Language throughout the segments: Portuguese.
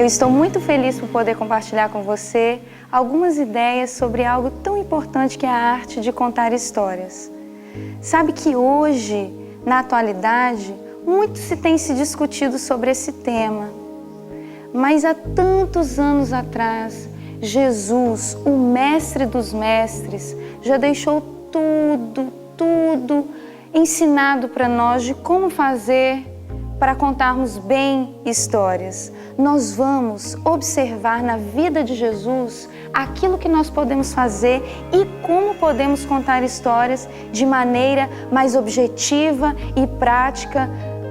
Eu estou muito feliz por poder compartilhar com você algumas ideias sobre algo tão importante que é a arte de contar histórias. Sabe que hoje, na atualidade, muito se tem se discutido sobre esse tema. Mas há tantos anos atrás, Jesus, o mestre dos mestres, já deixou tudo ensinado para nós de como fazer para contarmos bem histórias. Nós vamos observar na vida de Jesus aquilo que nós podemos fazer e como podemos contar histórias de maneira mais objetiva e prática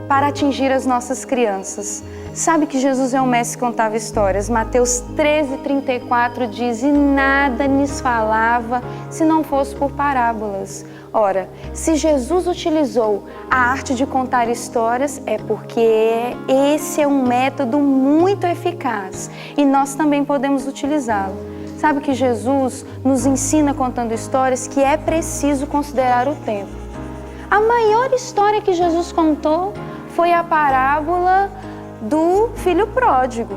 para atingir as nossas crianças. Sabe que Jesus é um mestre que contava histórias. Mateus 13:34 diz: "E nada lhes falava se não fosse por parábolas." Ora, se Jesus utilizou a arte de contar histórias, é porque esse é um método muito eficaz e nós também podemos utilizá-lo. Sabe que Jesus nos ensina contando histórias que é preciso considerar o tempo. A maior história que Jesus contou foi a parábola do filho pródigo.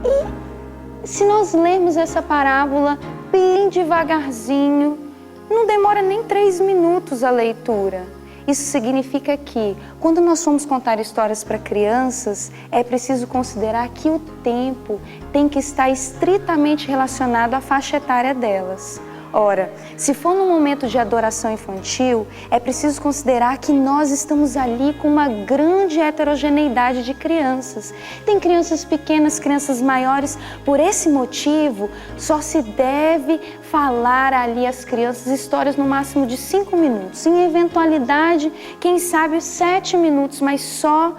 E se nós lermos essa parábola bem devagarzinho, não demora nem 3 minutos a leitura. Isso significa que, quando nós formos contar histórias para crianças, é preciso considerar que o tempo tem que estar estritamente relacionado à faixa etária delas. Ora, se for num momento de adoração infantil, é preciso considerar que nós estamos ali com uma grande heterogeneidade de crianças. Tem crianças pequenas, crianças maiores. Por esse motivo, só se deve falar ali às crianças histórias no máximo de 5 minutos. Em eventualidade, quem sabe 7 minutos, mas só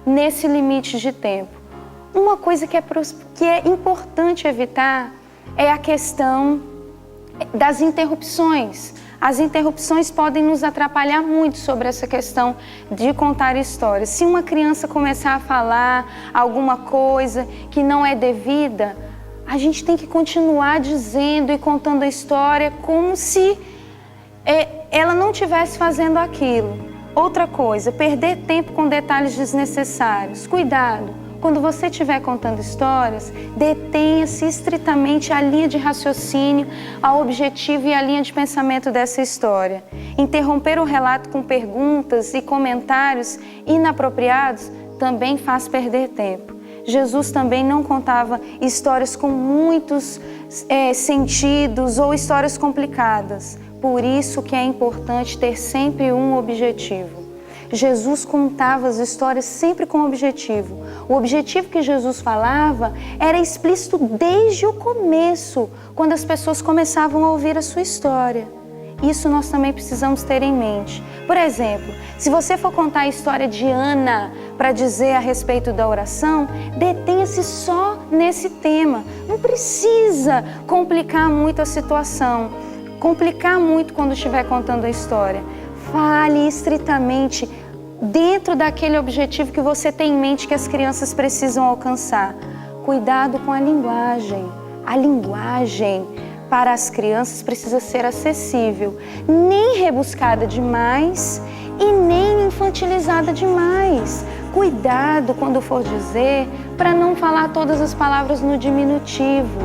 nesse limite de tempo. Uma coisa que é importante evitar é a questão das interrupções. As interrupções podem nos atrapalhar muito sobre essa questão de contar histórias. Se uma criança começar a falar alguma coisa que não é devida, a gente tem que continuar dizendo e contando a história como se ela não estivesse fazendo aquilo. Outra coisa, perder tempo com detalhes desnecessários. Cuidado! Quando você estiver contando histórias, detenha-se estritamente a linha de raciocínio, ao objetivo e a linha de pensamento dessa história. Interromper o relato com perguntas e comentários inapropriados também faz perder tempo. Jesus também não contava histórias com muitos sentidos ou histórias complicadas. Por isso que é importante ter sempre um objetivo. Jesus contava as histórias sempre com objetivo. O objetivo que Jesus falava era explícito desde o começo, quando as pessoas começavam a ouvir a sua história. Isso nós também precisamos ter em mente. Por exemplo, se você for contar a história de Ana para dizer a respeito da oração, detenha-se só nesse tema. Não precisa complicar muito a situação, complicar muito quando estiver contando a história. Fale estritamente dentro daquele objetivo que você tem em mente que as crianças precisam alcançar. Cuidado com a linguagem. A linguagem para as crianças precisa ser acessível, nem rebuscada demais e nem infantilizada demais. Cuidado quando for dizer para não falar todas as palavras no diminutivo.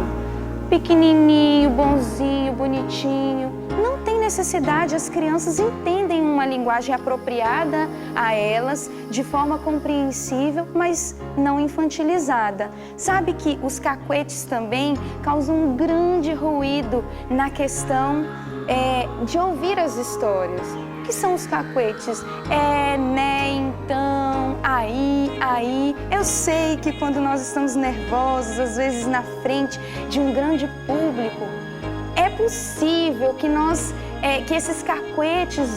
Pequenininho, bonzinho, bonitinho. Não tem necessidade, as crianças entendem uma linguagem apropriada a elas, de forma compreensível, mas não infantilizada. Sabe que os cacuetes também causam um grande ruído na questão de ouvir as histórias. O que são os cacuetes? Então, aí. Eu sei que quando nós estamos nervosos, às vezes na frente de um grande público, é possível que esses cacuetes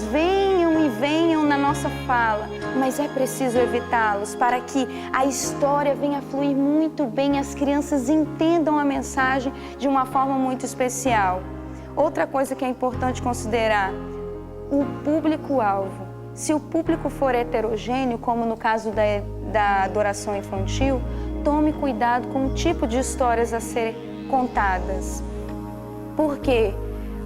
venham na nossa fala, mas é preciso evitá-los para que a história venha a fluir muito bem, as crianças entendam a mensagem de uma forma muito especial. Outra coisa que é importante considerar, o público-alvo. Se o público for heterogêneo, como no caso da adoração infantil, tome cuidado com o tipo de histórias a serem contadas. Por quê?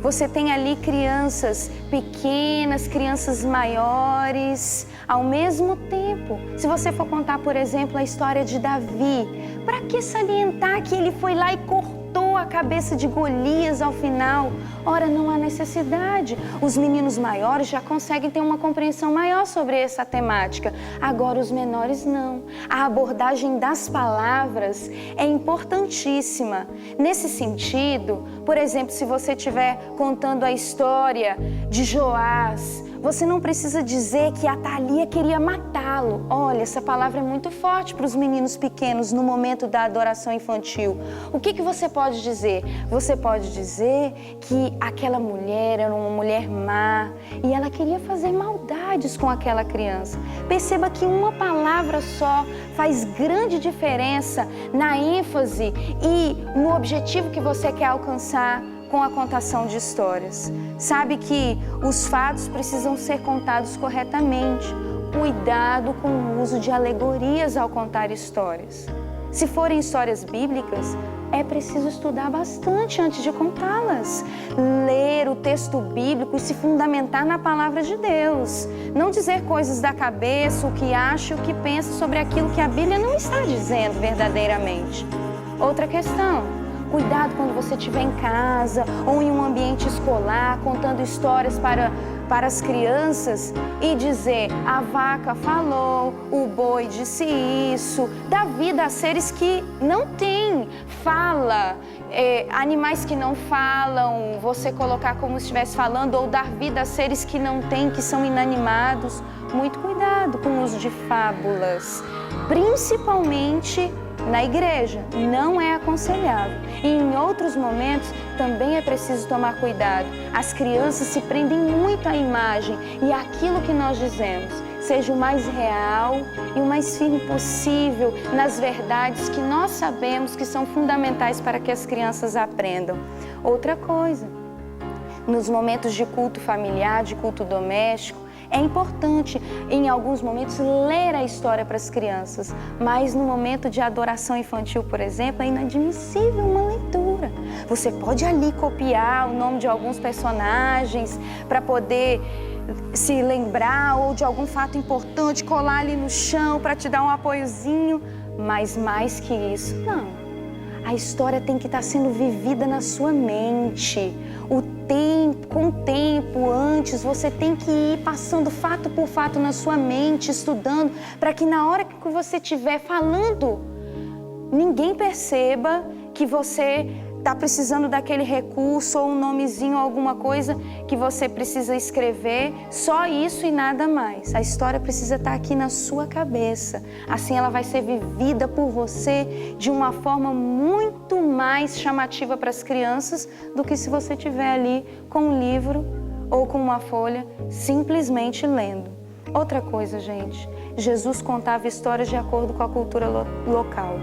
Você tem ali crianças pequenas, crianças maiores, ao mesmo tempo. Se você for contar, por exemplo, a história de Davi, para que salientar que ele foi lá e cortou a cabeça de Golias ao final? Ora, não há necessidade. Os meninos maiores já conseguem ter uma compreensão maior sobre essa temática. Agora, os menores não. A abordagem das palavras é importantíssima. Nesse sentido, por exemplo, se você estiver contando a história de Joás, você não precisa dizer que Atalia queria matá-lo. Olha, essa palavra é muito forte para os meninos pequenos no momento da adoração infantil. O que você pode dizer? Você pode dizer que aquela mulher era uma mulher má e ela queria fazer maldades com aquela criança. Perceba que uma palavra só faz grande diferença na ênfase e no objetivo que você quer alcançar com a contação de histórias. Sabe que os fatos precisam ser contados corretamente. Cuidado com o uso de alegorias ao contar histórias. Se forem histórias bíblicas, é preciso estudar bastante antes de contá-las. Ler o texto bíblico e se fundamentar na palavra de Deus. Não dizer coisas da cabeça, o que acha, o que pensa sobre aquilo que a Bíblia não está dizendo verdadeiramente. Outra questão. Cuidado quando você estiver em casa ou em um ambiente escolar, contando histórias para as crianças e dizer: a vaca falou, o boi disse isso, dá vida a seres que não têm fala, animais que não falam, você colocar como se estivesse falando, ou dar vida a seres que não têm, que são inanimados. Muito cuidado com o uso de fábulas, principalmente na igreja, não é aconselhável. E em outros momentos também é preciso tomar cuidado. As crianças se prendem muito à imagem e aquilo que nós dizemos seja o mais real e o mais firme possível nas verdades que nós sabemos que são fundamentais para que as crianças aprendam. Outra coisa, nos momentos de culto familiar, de culto doméstico, é importante, em alguns momentos, ler a história para as crianças, mas no momento de adoração infantil, por exemplo, é inadmissível uma leitura. Você pode ali copiar o nome de alguns personagens para poder se lembrar, ou de algum fato importante, colar ali no chão para te dar um apoiozinho, mas mais que isso, não. A história tem que estar sendo vivida na sua mente. Com o tempo, antes, você tem que ir passando fato por fato na sua mente, estudando, para que na hora que você estiver falando, ninguém perceba que você está precisando daquele recurso ou um nomezinho ou alguma coisa que você precisa escrever, só isso e nada mais. A história precisa estar aqui na sua cabeça. Assim ela vai ser vivida por você de uma forma muito mais chamativa para as crianças do que se você estiver ali com um livro ou com uma folha simplesmente lendo. Outra coisa, gente, Jesus contava histórias de acordo com a cultura local.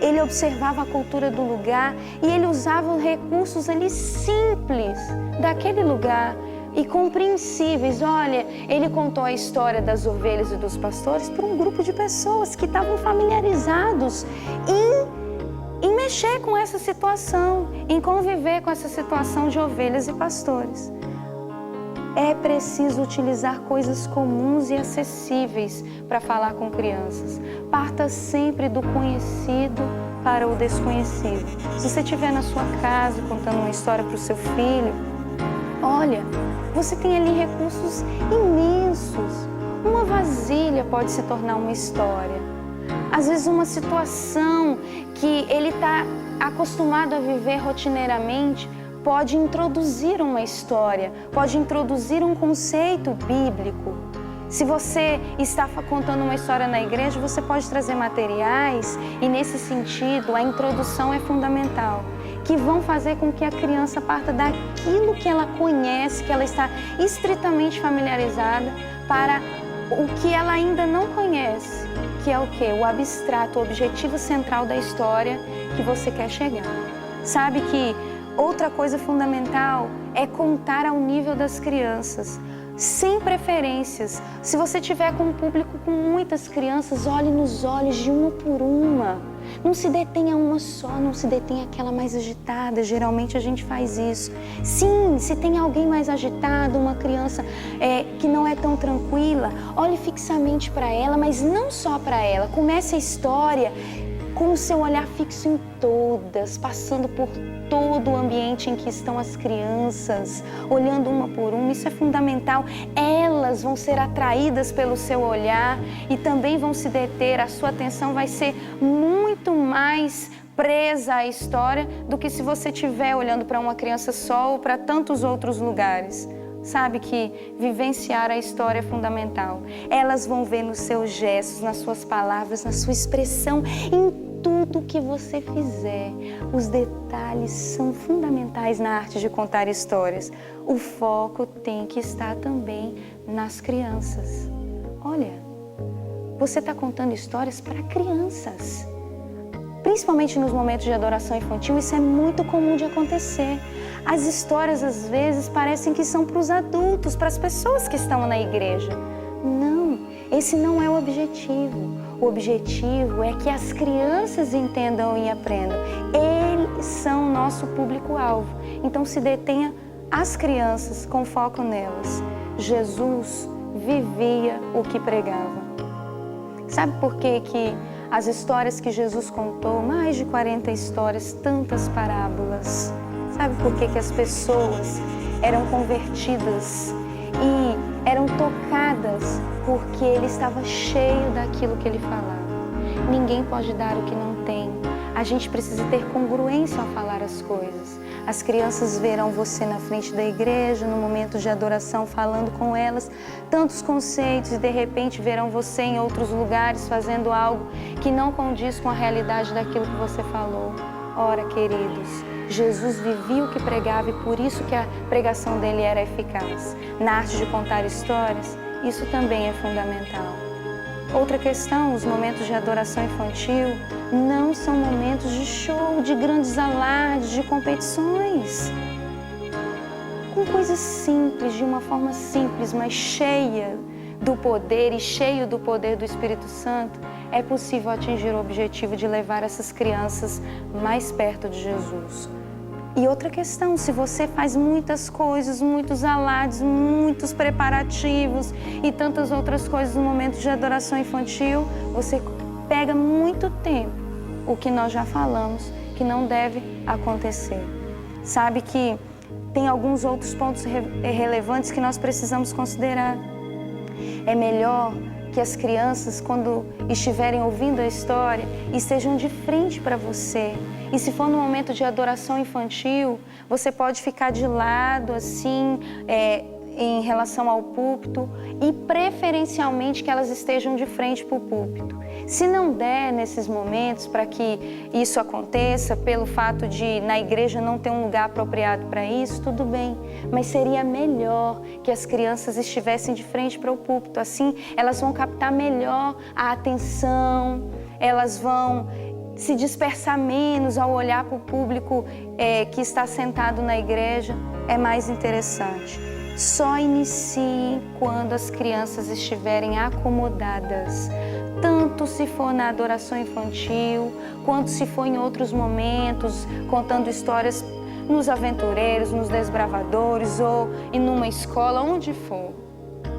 Ele observava a cultura do lugar e ele usava recursos ali simples daquele lugar e compreensíveis. Olha, ele contou a história das ovelhas e dos pastores para um grupo de pessoas que estavam familiarizados em mexer com essa situação, em conviver com essa situação de ovelhas e pastores. É preciso utilizar coisas comuns e acessíveis para falar com crianças. Parta sempre do conhecido para o desconhecido. Se você estiver na sua casa contando uma história para o seu filho, olha, você tem ali recursos imensos. Uma vasilha pode se tornar uma história. Às vezes uma situação que ele está acostumado a viver rotineiramente pode introduzir uma história, pode introduzir um conceito bíblico. Se você está contando uma história na igreja, você pode trazer materiais e, nesse sentido, a introdução é fundamental, que vão fazer com que a criança parta daquilo que ela conhece, que ela está estritamente familiarizada, para o que ela ainda não conhece, que é o quê? O abstrato, o objetivo central da história que você quer chegar. Sabe que outra coisa fundamental é contar ao nível das crianças. sem preferências. Se você tiver com um público com muitas crianças, olhe nos olhos de uma por uma. Não se detenha uma só, não se detenha aquela mais agitada. Geralmente a gente faz isso. Sim, se tem alguém mais agitado, uma criança que não é tão tranquila, olhe fixamente para ela, mas não só para ela. Comece a história com o seu olhar fixo em todas, passando por todo o ambiente em que estão as crianças, olhando uma por uma. Isso é fundamental. Elas vão ser atraídas pelo seu olhar e também vão se deter. A sua atenção vai ser muito mais presa à história do que se você estiver olhando para uma criança só ou para tantos outros lugares. Sabe que vivenciar a história é fundamental. Elas vão ver nos seus gestos, nas suas palavras, na sua expressão, em tudo que você fizer. Os detalhes são fundamentais na arte de contar histórias. O foco tem que estar também nas crianças. Olha, você está contando histórias para crianças. Principalmente nos momentos de adoração infantil, isso é muito comum de acontecer. As histórias, às vezes, parecem que são para os adultos, para as pessoas que estão na igreja. Não, esse não é o objetivo. O objetivo é que as crianças entendam e aprendam. Eles são o nosso público-alvo. Então, se detenha as crianças com foco nelas. Jesus vivia o que pregava. Sabe por que as histórias que Jesus contou, mais de 40 histórias, tantas parábolas? Sabe por que as pessoas eram convertidas e eram tocadas? Porque ele estava cheio daquilo que ele falava. Ninguém pode dar o que não tem. A gente precisa ter congruência ao falar as coisas. As crianças verão você na frente da igreja, no momento de adoração, falando com elas tantos conceitos, e de repente verão você em outros lugares fazendo algo que não condiz com a realidade daquilo que você falou. Ora, queridos, Jesus vivia o que pregava e por isso que a pregação dele era eficaz. Na arte de contar histórias, isso também é fundamental. Outra questão, os momentos de adoração infantil não são momentos de show, de grandes alardes, de competições. Com coisas simples, de uma forma simples, mas cheia do poder e cheio do poder do Espírito Santo, é possível atingir o objetivo de levar essas crianças mais perto de Jesus. E outra questão, se você faz muitas coisas, muitos alardes, muitos preparativos e tantas outras coisas no momento de adoração infantil, você pega muito tempo, o que nós já falamos, que não deve acontecer. Sabe que tem alguns outros pontos relevantes que nós precisamos considerar. É melhor que as crianças, quando estiverem ouvindo a história, estejam de frente para você. E se for no momento de adoração infantil, você pode ficar de lado, assim, em relação ao púlpito e preferencialmente que elas estejam de frente para o púlpito. Se não der nesses momentos para que isso aconteça, pelo fato de na igreja não ter um lugar apropriado para isso, tudo bem. Mas seria melhor que as crianças estivessem de frente para o púlpito. Assim, elas vão captar melhor a atenção, elas vão se dispersar menos ao olhar para o público que está sentado na igreja. É mais interessante. Só inicie quando as crianças estiverem acomodadas, tanto se for na adoração infantil, quanto se for em outros momentos, contando histórias nos aventureiros, nos desbravadores ou em uma escola, onde for.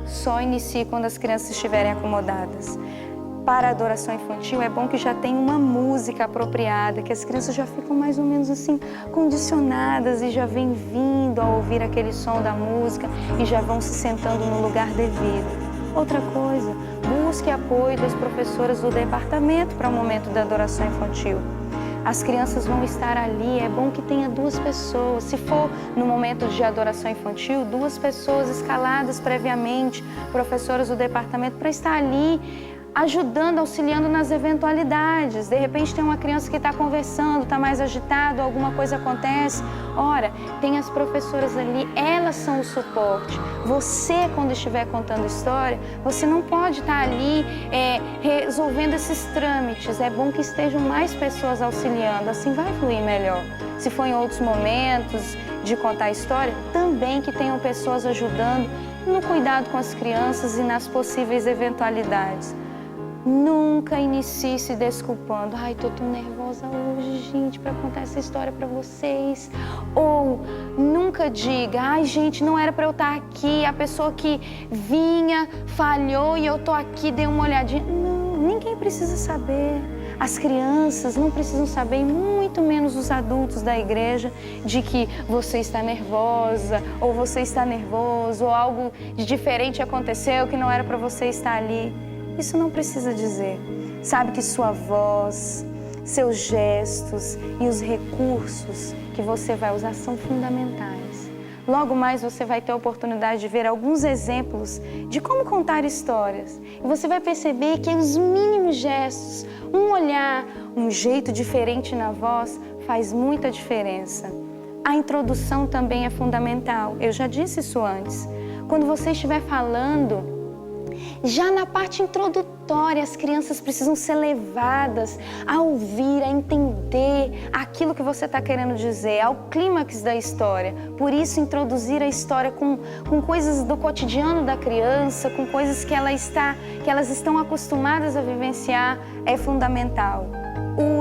Só inicie quando as crianças estiverem acomodadas. Para a adoração infantil é bom que já tenha uma música apropriada, que as crianças já ficam mais ou menos assim condicionadas e já vêm vindo a ouvir aquele som da música e já vão se sentando no lugar devido. Outra coisa, busque apoio das professoras do departamento para o momento da adoração infantil. As crianças vão estar ali, é bom que tenha 2 pessoas. Se for no momento de adoração infantil, 2 pessoas escaladas previamente, professoras do departamento, para estar ali ajudando, auxiliando nas eventualidades. De repente tem uma criança que está conversando, está mais agitado, alguma coisa acontece. Ora, tem as professoras ali, elas são o suporte. Você, quando estiver contando história, você não pode estar ali resolvendo esses trâmites. É bom que estejam mais pessoas auxiliando, assim vai fluir melhor. Se for em outros momentos de contar a história, também que tenham pessoas ajudando no cuidado com as crianças e nas possíveis eventualidades. Nunca inicie se desculpando. Ai, tô tão nervosa hoje, gente, para contar essa história para vocês. Ou nunca diga, ai, gente, não era para eu estar aqui. A pessoa que vinha falhou e eu tô aqui, dei uma olhadinha. Não, ninguém precisa saber. As crianças não precisam saber, e muito menos os adultos da igreja, de que você está nervosa, ou você está nervoso, ou algo de diferente aconteceu que não era para você estar ali. Isso não precisa dizer. Sabe que sua voz, seus gestos e os recursos que você vai usar são fundamentais. Logo mais você vai ter a oportunidade de ver alguns exemplos de como contar histórias. E você vai perceber que os mínimos gestos, um olhar, um jeito diferente na voz faz muita diferença. A introdução também é fundamental. Eu já disse isso antes. Quando você estiver falando, já na parte introdutória, as crianças precisam ser levadas a ouvir, a entender aquilo que você está querendo dizer, ao clímax da história. Por isso, introduzir a história com coisas do cotidiano da criança, com coisas que elas estão acostumadas a vivenciar, é fundamental.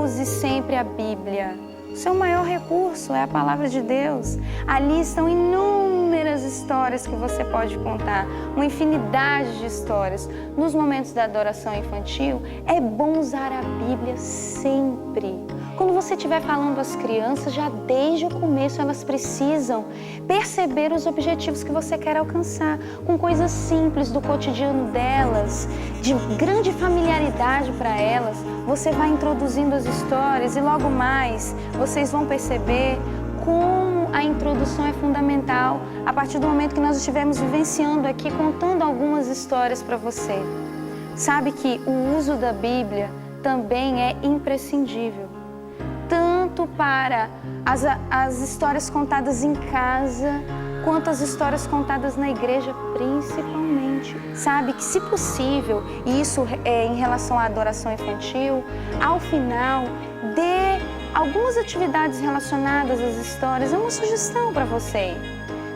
Use sempre a Bíblia. O seu maior recurso é a palavra de Deus. Ali estão inúmeras histórias que você pode contar, uma infinidade de histórias. Nos momentos da adoração infantil, é bom usar a Bíblia sempre. Quando você estiver falando às crianças, já desde o começo elas precisam perceber os objetivos que você quer alcançar, com coisas simples do cotidiano delas, de grande familiaridade para elas. Você vai introduzindo as histórias e logo mais vocês vão perceber como a introdução é fundamental a partir do momento que nós estivermos vivenciando aqui, contando algumas histórias para você. Sabe que o uso da Bíblia também é imprescindível, tanto para as histórias contadas em casa, quanto as histórias contadas na igreja, principalmente. Sabe que, se possível, e isso é em relação à adoração infantil, ao final, dê algumas atividades relacionadas às histórias. É uma sugestão para você.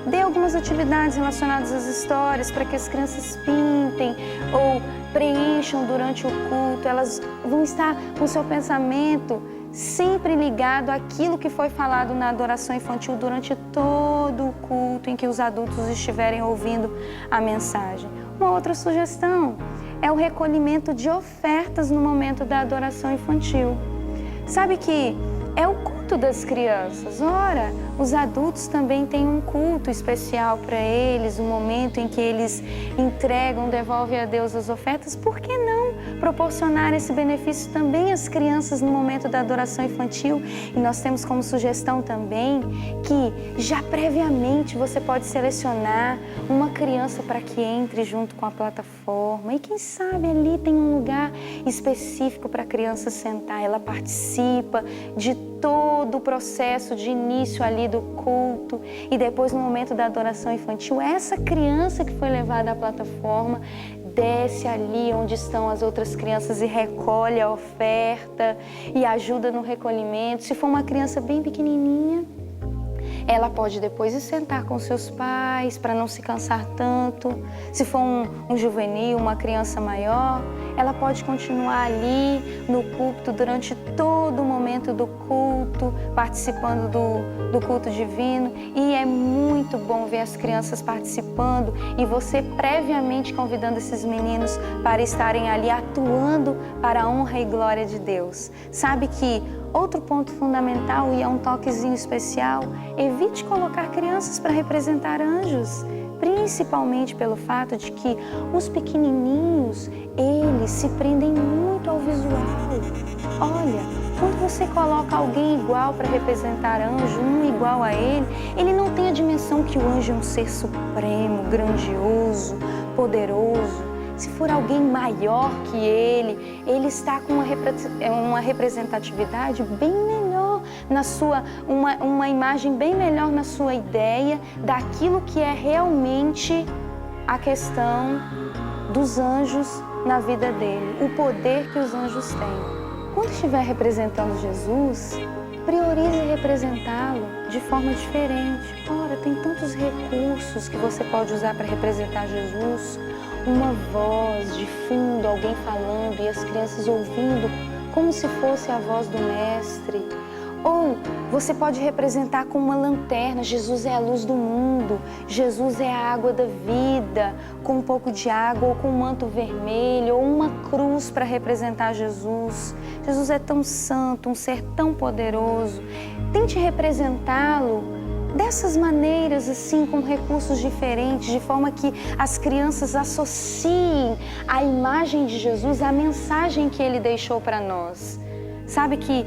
Dê algumas atividades relacionadas às histórias para que as crianças pintem ou preencham durante o culto. Elas vão estar com seu pensamento sempre ligado àquilo que foi falado na adoração infantil durante todo o culto em que os adultos estiverem ouvindo a mensagem. Uma outra sugestão é o recolhimento de ofertas no momento da adoração infantil. Sabe que é o culto das crianças. Ora, os adultos também têm um culto especial para eles, um momento em que eles entregam, devolvem a Deus as ofertas. Por que não proporcionar esse benefício também às crianças no momento da adoração infantil? E nós temos como sugestão também que já previamente você pode selecionar uma criança para que entre junto com a plataforma. E quem sabe ali tem um lugar específico para a criança sentar. Ela participa de todo o processo de início ali do culto e depois no momento da adoração infantil, essa criança que foi levada à plataforma desce ali onde estão as outras crianças e recolhe a oferta e ajuda no recolhimento. Se for uma criança bem pequenininha, ela pode depois ir sentar com seus pais para não se cansar tanto. Se for um juvenil, uma criança maior, ela pode continuar ali no púlpito durante todo o momento do culto, participando do culto divino. E é muito bom ver as crianças participando e você previamente convidando esses meninos para estarem ali atuando para a honra e glória de Deus. Sabe que outro ponto fundamental, e é um toquezinho especial, evite colocar crianças para representar anjos, principalmente pelo fato de que os pequenininhos, eles se prendem muito ao visual. Olha, quando você coloca alguém igual para representar anjo, um igual a ele não tem a dimensão que o anjo é um ser supremo, grandioso, poderoso. Se for alguém maior que ele está com uma representatividade bem melhor na sua, uma imagem bem melhor na sua ideia daquilo que é realmente a questão dos anjos na vida dele, o poder que os anjos têm. Quando estiver representando Jesus, priorize representá-lo de forma diferente. Ora, tem tantos recursos recursos que você pode usar para representar Jesus. Uma voz de fundo, alguém falando e as crianças ouvindo como se fosse a voz do Mestre. Ou você pode representar com uma lanterna, Jesus é a luz do mundo, Jesus é a água da vida, com um pouco de água ou com um manto vermelho, ou uma cruz para representar Jesus. Jesus é tão santo, um ser tão poderoso. Tente representá-lo dessas maneiras, assim, com recursos diferentes, de forma que as crianças associem a imagem de Jesus à mensagem que ele deixou para nós. Sabe que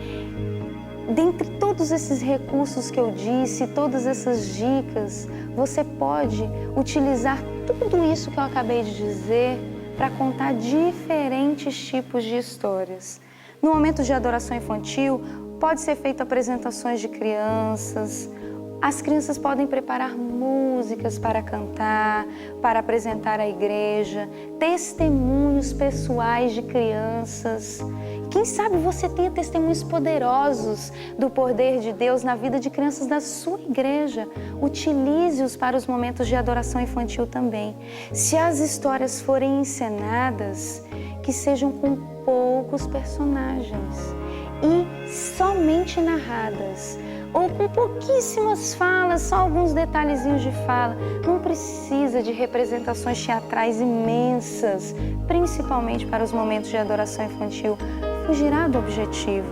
dentre todos esses recursos que eu disse, todas essas dicas, você pode utilizar tudo isso que eu acabei de dizer para contar diferentes tipos de histórias. No momento de adoração infantil, pode ser feito apresentações de crianças. As crianças podem preparar músicas para cantar, para apresentar à igreja, testemunhos pessoais de crianças. Quem sabe você tenha testemunhos poderosos do poder de Deus na vida de crianças da sua igreja. Utilize-os para os momentos de adoração infantil também. Se as histórias forem encenadas, que sejam com poucos personagens e somente narradas, ou com pouquíssimas falas, só alguns detalhezinhos de fala. Não precisa de representações teatrais imensas, principalmente para os momentos de adoração infantil. Fugirá do objetivo.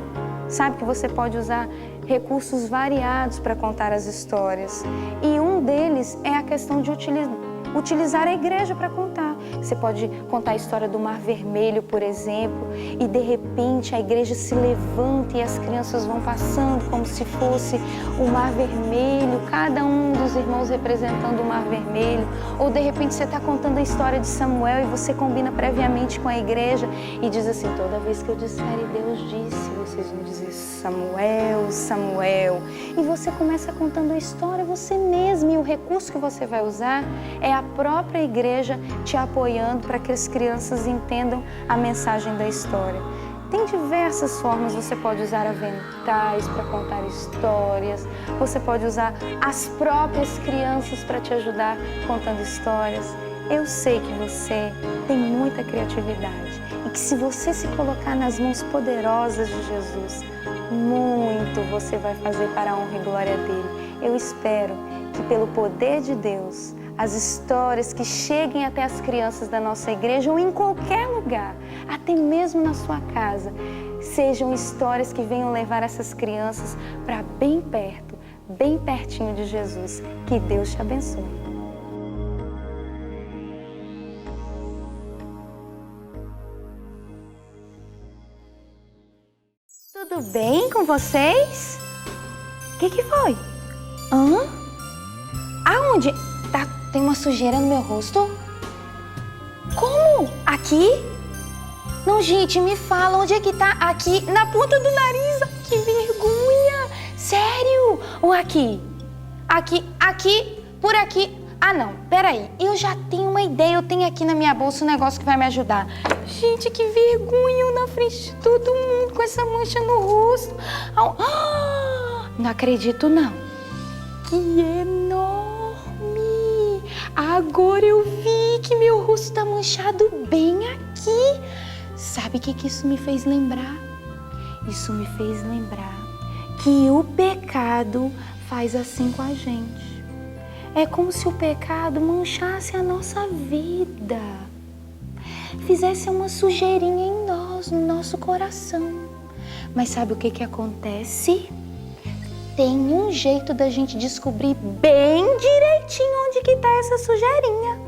Sabe que você pode usar recursos variados para contar as histórias. E um deles é a questão de utilizar a igreja para contar. Você pode contar a história do Mar Vermelho, por exemplo, e de repente a igreja se levanta e as crianças vão passando como se fosse o Mar Vermelho, cada um dos irmãos representando o Mar Vermelho. Ou de repente você está contando a história de Samuel e você combina previamente com a igreja e diz assim: toda vez que eu disser Deus disse, vocês vão dizer Samuel, Samuel. E você começa contando a história você mesmo, e o recurso que você vai usar é a própria igreja te apoiando para que as crianças entendam a mensagem da história. Tem diversas formas, você pode usar aventais para contar histórias, você pode usar as próprias crianças para te ajudar contando histórias. Eu sei que você tem muita criatividade e que se você se colocar nas mãos poderosas de Jesus, muito você vai fazer para a honra e glória dele. Eu espero que pelo poder de Deus, as histórias que cheguem até as crianças da nossa igreja ou em qualquer lugar, até mesmo na sua casa, sejam histórias que venham levar essas crianças para bem perto, bem pertinho de Jesus. Que Deus te abençoe. Tudo bem com vocês? O que foi? Hã? Aonde? Tem uma sujeira no meu rosto? Como? Aqui? Não, gente, me fala, onde é que tá? Aqui, na ponta do nariz. Que vergonha! Sério? Ou aqui? Aqui, por aqui. Ah, não, peraí. Eu já tenho uma ideia, eu tenho aqui na minha bolsa um negócio que vai me ajudar. Gente, que vergonha, eu na frente de todo mundo com essa mancha no rosto. Não acredito, não. Que enorme! Agora eu vi que meu rosto tá manchado bem aqui. Sabe o que isso me fez lembrar? Isso me fez lembrar que o pecado faz assim com a gente. É como se o pecado manchasse a nossa vida, fizesse uma sujeirinha em nós, no nosso coração. Mas sabe o que acontece? Tem um jeito da gente descobrir bem direitinho onde que tá essa sujeirinha.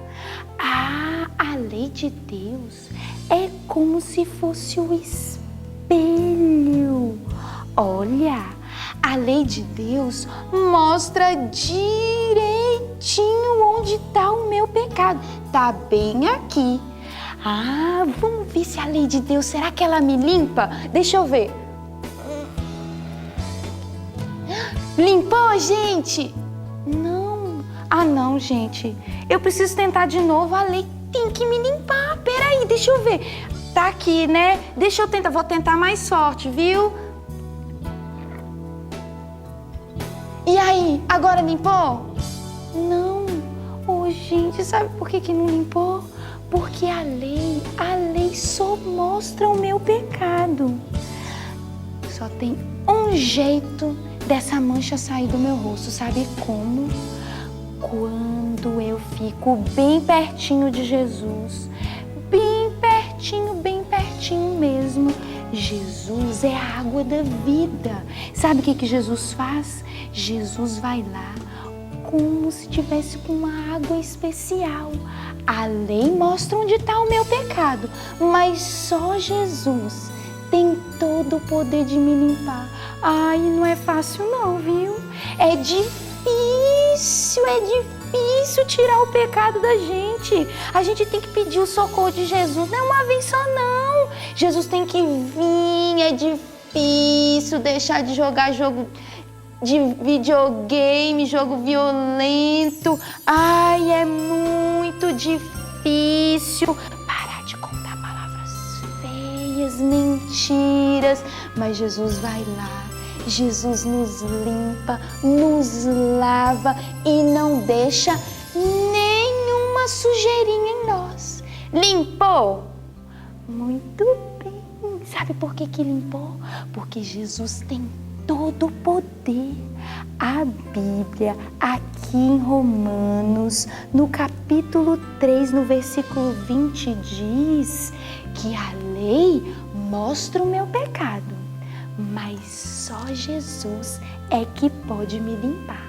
A lei de Deus é como se fosse o espelho. Olha, a lei de Deus mostra direitinho onde tá o meu pecado. Tá bem aqui. Vamos ver se a lei de Deus, será que ela me limpa? Deixa eu ver. Limpou, gente? Não. Não, gente. Eu preciso tentar de novo. A lei tem que me limpar. Peraí, deixa eu ver. Tá aqui, né? Deixa eu tentar. Vou tentar mais forte, viu? E aí? Agora limpou? Não. sabe por que não limpou? Porque a lei só mostra o meu pecado. Só tem um jeito dessa mancha sair do meu rosto, sabe como? Quando eu fico bem pertinho de Jesus, bem pertinho mesmo. Jesus é a água da vida. Sabe o que Jesus faz? Jesus vai lá como se tivesse com uma água especial. A lei mostra onde está o meu pecado, mas só Jesus tem todo o poder de me limpar. Ai, não é fácil não, viu? É difícil tirar o pecado da gente. A gente tem que pedir o socorro de Jesus, não é uma vez só não. Jesus tem que vir, é difícil deixar de jogar jogo de videogame, jogo violento. Ai, é muito difícil parar de contar palavras feias, mentiras. Mas Jesus vai lá, Jesus nos limpa, nos lava e não deixa nenhuma sujeirinha em nós. Limpou? Muito bem. Sabe por que limpou? Porque Jesus tem todo o poder. A Bíblia, aqui em Romanos, no capítulo 3, no versículo 20, diz que a lei mostra o meu pecado, mas só Jesus é que pode me limpar.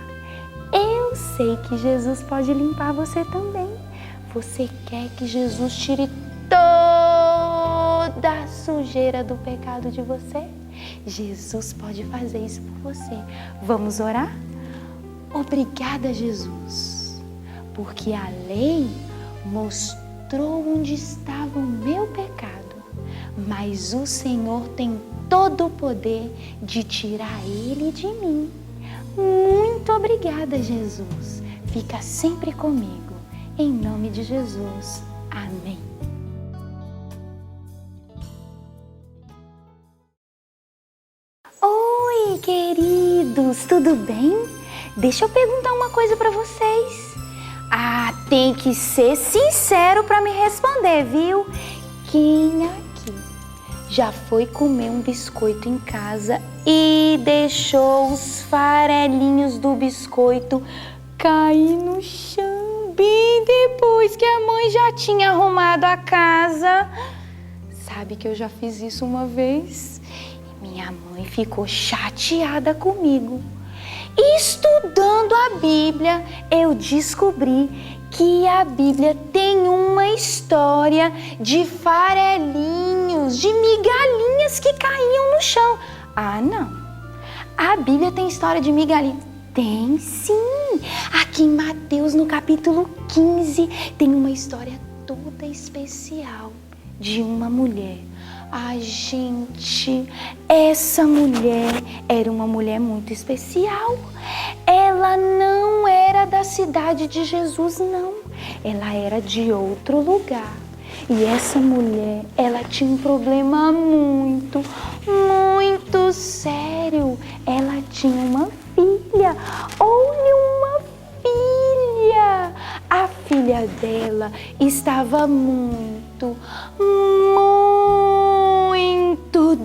Eu sei que Jesus pode limpar você também. Você quer que Jesus tire toda a sujeira do pecado de você? Jesus pode fazer isso por você. Vamos orar? Obrigada, Jesus, porque a lei mostrou onde estava o meu pecado, mas o Senhor tem todo o poder de tirar ele de mim. Muito obrigada, Jesus. Fica sempre comigo. Em nome de Jesus. Amém. Oi, queridos, tudo bem? Deixa eu perguntar uma coisa para vocês. Ah, tem que ser sincero para me responder, viu? Quem aqui já foi comer um biscoito em casa e deixou os farelinhos do biscoito cair no chão bem depois que a mãe já tinha arrumado a casa? Sabe que eu já fiz isso uma vez? Minha mãe ficou chateada comigo. Estudando a Bíblia, eu descobri que a Bíblia tem uma história de farelinhos, de migalhinhas que caíam no chão. Ah, não. A Bíblia tem história de migalhinhas? Tem sim. Aqui em Mateus, no capítulo 15, tem uma história toda especial de uma mulher. Ai, gente, essa mulher era uma mulher muito especial. Ela não era da cidade de Jesus, não. Ela era de outro lugar. E essa mulher, ela tinha um problema muito sério. Ela tinha uma filha. Olha, uma filha. A filha dela estava muito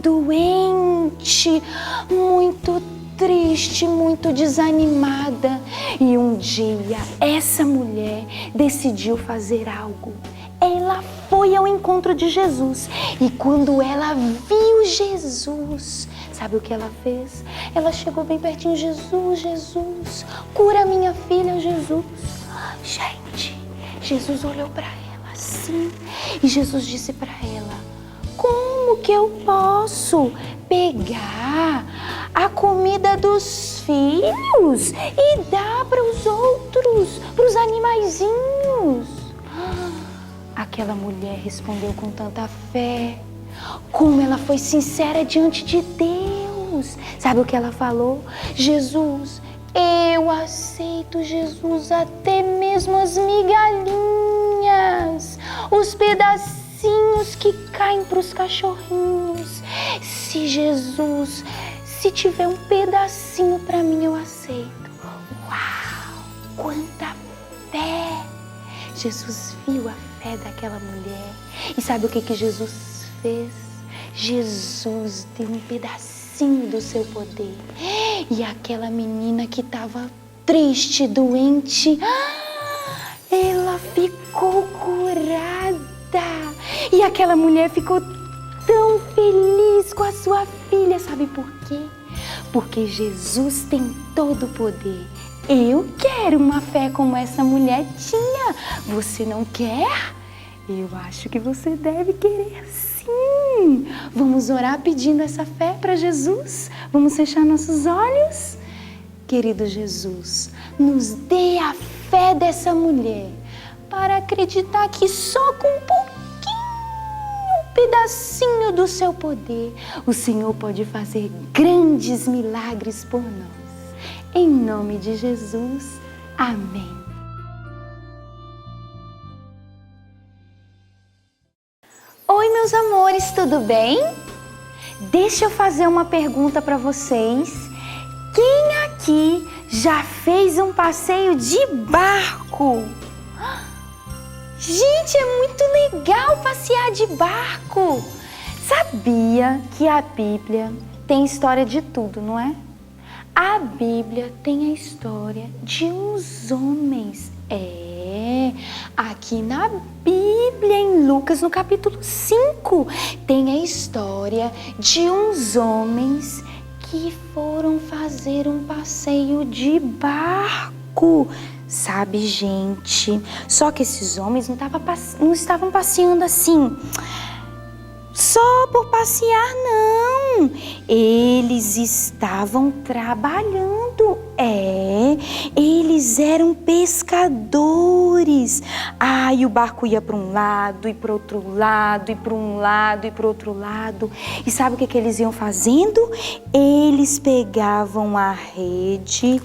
doente, muito triste, muito desanimada. E um dia essa mulher decidiu fazer algo. Ela foi ao encontro de Jesus e quando ela viu Jesus, sabe o que ela fez? Ela chegou bem pertinho. Jesus, cura minha filha, Jesus. Gente, Jesus olhou para ela assim e Jesus disse para ela: como que eu posso pegar a comida dos filhos e dar para os outros, para os animaizinhos? Aquela mulher respondeu com tanta fé, como ela foi sincera diante de Deus. Sabe o que ela falou? Jesus, eu aceito, Jesus, até mesmo as migalhinhas, os pedacinhos que caem para os cachorrinhos. Se Jesus, se tiver um pedacinho para mim, eu aceito. Uau, quanta fé! Jesus viu a fé daquela mulher. E sabe o que Jesus fez? Jesus deu um pedacinho do seu poder. E aquela menina que estava triste, doente, ela ficou curada. E aquela mulher ficou tão feliz com a sua filha. Sabe por quê? Porque Jesus tem todo o poder. Eu quero uma fé como essa mulher tinha. Você não quer? Eu acho que você deve querer sim. Vamos orar pedindo essa fé para Jesus? Vamos fechar nossos olhos? Querido Jesus, nos dê a fé dessa mulher para acreditar que só com um pedacinho do seu poder, o Senhor pode fazer grandes milagres por nós. Em nome de Jesus, amém. Oi, meus amores, tudo bem? Deixa eu fazer uma pergunta para vocês. Quem aqui já fez um passeio de barco? Gente, é muito legal passear de barco. Sabia que a Bíblia tem história de tudo, não é? A Bíblia tem a história de uns homens. Aqui na Bíblia, em Lucas, no capítulo 5, tem a história de uns homens que foram fazer um passeio de barco. Sabe, gente, só que esses homens não estavam passeando assim, só por passear, não. Eles estavam trabalhando. Eles eram pescadores. E o barco ia para um lado e para outro lado, e para um lado e para outro lado. E sabe o que eles iam fazendo? Eles pegavam a rede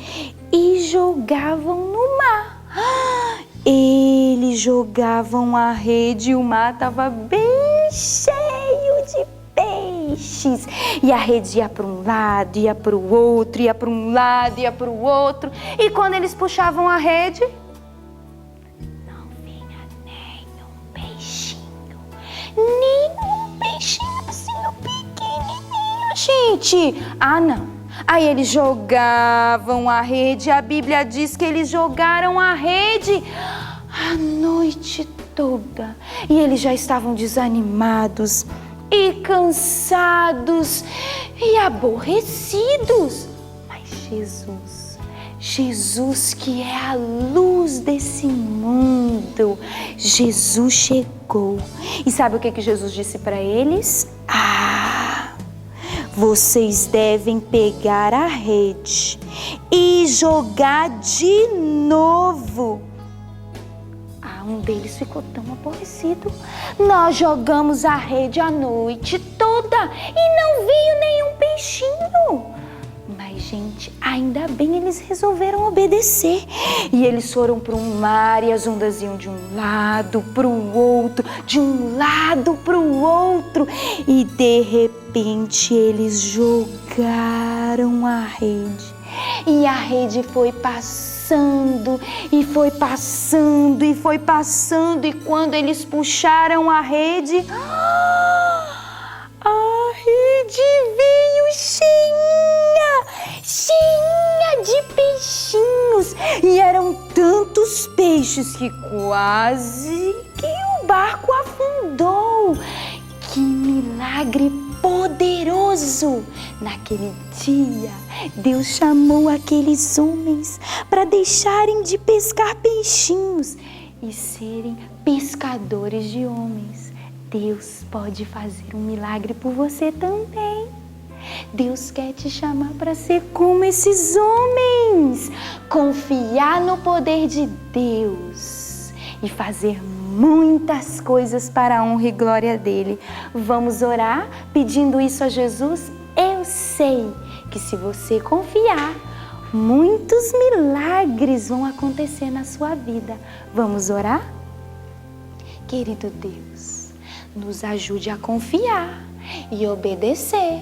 e jogavam no mar. Eles jogavam a rede e o mar estava bem cheio de peixes. E a rede ia para um lado, ia para o outro, ia para um lado, ia para o outro. E quando eles puxavam a rede, não vinha nenhum peixinho. Nenhum peixinho pequenininho, gente. Não. Aí eles jogavam a rede. A Bíblia diz que eles jogaram a rede a noite toda. E eles já estavam desanimados e cansados e aborrecidos. Mas Jesus que é a luz desse mundo, Jesus chegou. E sabe o que Jesus disse para eles? Vocês devem pegar a rede e jogar de novo. Um deles ficou tão aborrecido. Nós jogamos a rede a noite toda e não veio nenhum peixinho. Mas, gente, ainda bem eles resolveram obedecer. E eles foram para o mar e as ondas iam de um lado para o outro, de um lado para o outro. E de repente eles jogaram a rede. E a rede foi passando, e foi passando, e foi passando. E quando eles puxaram a rede veio cheinha de peixinhos. E eram tantos peixes que quase que o barco afundou. Que milagre poderoso! Naquele dia, Deus chamou aqueles homens para deixarem de pescar peixinhos e serem pescadores de homens. Deus pode fazer um milagre por você também. Deus quer te chamar para ser como esses homens, confiar no poder de Deus e fazer muitas coisas para a honra e glória dele. Vamos orar pedindo isso a Jesus? Eu sei que se você confiar, muitos milagres vão acontecer na sua vida. Vamos orar? Querido Deus, nos ajude a confiar e obedecer.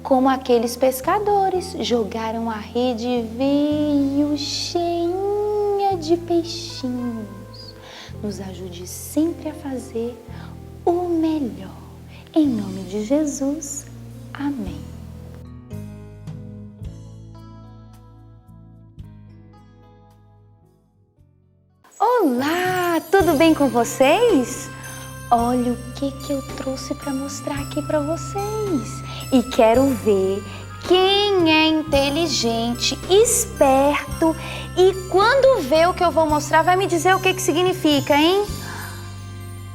Como aqueles pescadores jogaram a rede e veio cheinha de peixinhos. nos ajude sempre a fazer o melhor. Em nome de Jesus, amém. Olá, tudo bem com vocês? Olha o que eu trouxe para mostrar aqui para vocês. E quero ver quem é inteligente, esperto e quando vê o que eu vou mostrar vai me dizer o que significa, hein?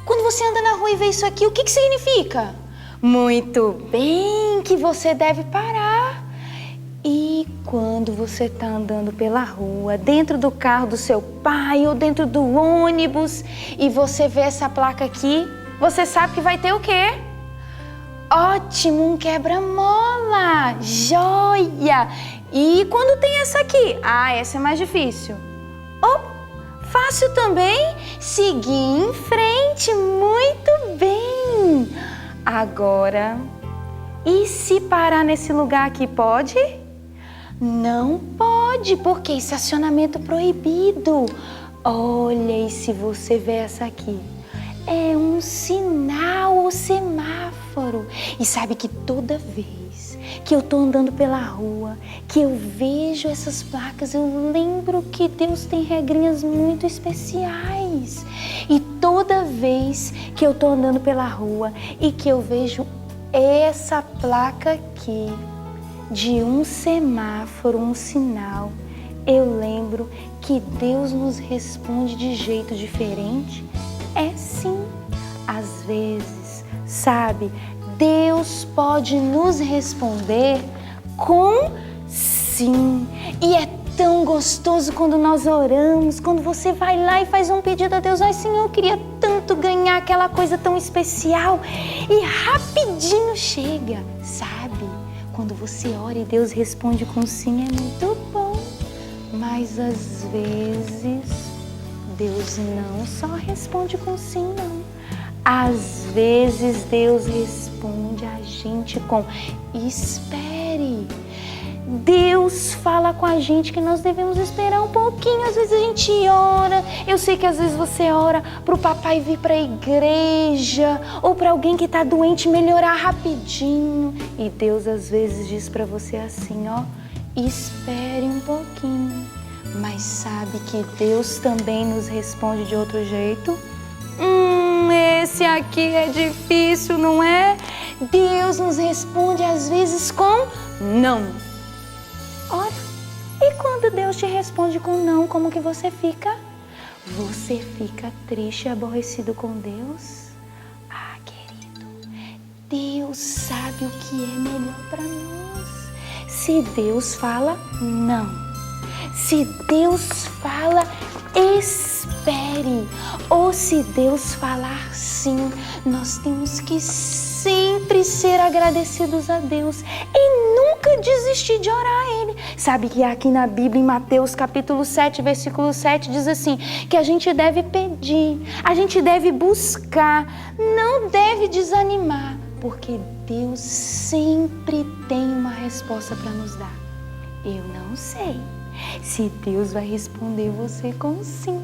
Quando você anda na rua e vê isso aqui, o que significa? Muito bem, que você deve parar. E quando você está andando pela rua, dentro do carro do seu pai ou dentro do ônibus e você vê essa placa aqui, você sabe que vai ter o quê? Ótimo, um quebra-mola, joia! E quando tem essa aqui? Ah, essa é mais difícil. Oh, fácil também, seguir em frente, muito bem! Agora, e se parar nesse lugar aqui, pode? Não pode, porque estacionamento proibido. Olha, e se você vê essa aqui? É um sinal, o semáforo. E sabe que toda vez que eu tô andando pela rua, que eu vejo essas placas, eu lembro que Deus tem regrinhas muito especiais. E toda vez que eu tô andando pela rua e que eu vejo essa placa aqui, de um semáforo, um sinal, eu lembro que Deus nos responde de jeito diferente. É sim, às vezes, sabe, Deus pode nos responder com sim. E é tão gostoso quando nós oramos, quando você vai lá e faz um pedido a Deus. Ai, Senhor, eu queria tanto ganhar aquela coisa tão especial. E rapidinho chega, sabe? Quando você ora e Deus responde com sim, é muito bom. Mas às vezes, Deus não só responde com sim, não. Às vezes, Deus responde a gente com espere. Deus fala com a gente que nós devemos esperar um pouquinho. Às vezes a gente ora. Eu sei que às vezes você ora para o papai vir para a igreja ou para alguém que está doente melhorar rapidinho. E Deus às vezes diz para você assim, ó, espere um pouquinho. Mas sabe que Deus também nos responde de outro jeito? Esse aqui é difícil, não é? Deus nos responde às vezes com não. Ora, e quando Deus te responde com não, como que você fica? Você fica triste e aborrecido com Deus? Ah, querido, Deus sabe o que é melhor para nós. Se Deus fala não, se Deus fala espere, ou se Deus falar sim, nós temos que sempre ser agradecidos a Deus e nunca desistir de orar a Ele. Sabe que aqui na Bíblia, em Mateus capítulo 7, versículo 7, diz assim, que a gente deve pedir, a gente deve buscar, não deve desanimar, porque Deus sempre tem uma resposta para nos dar. Eu não sei se Deus vai responder você com sim.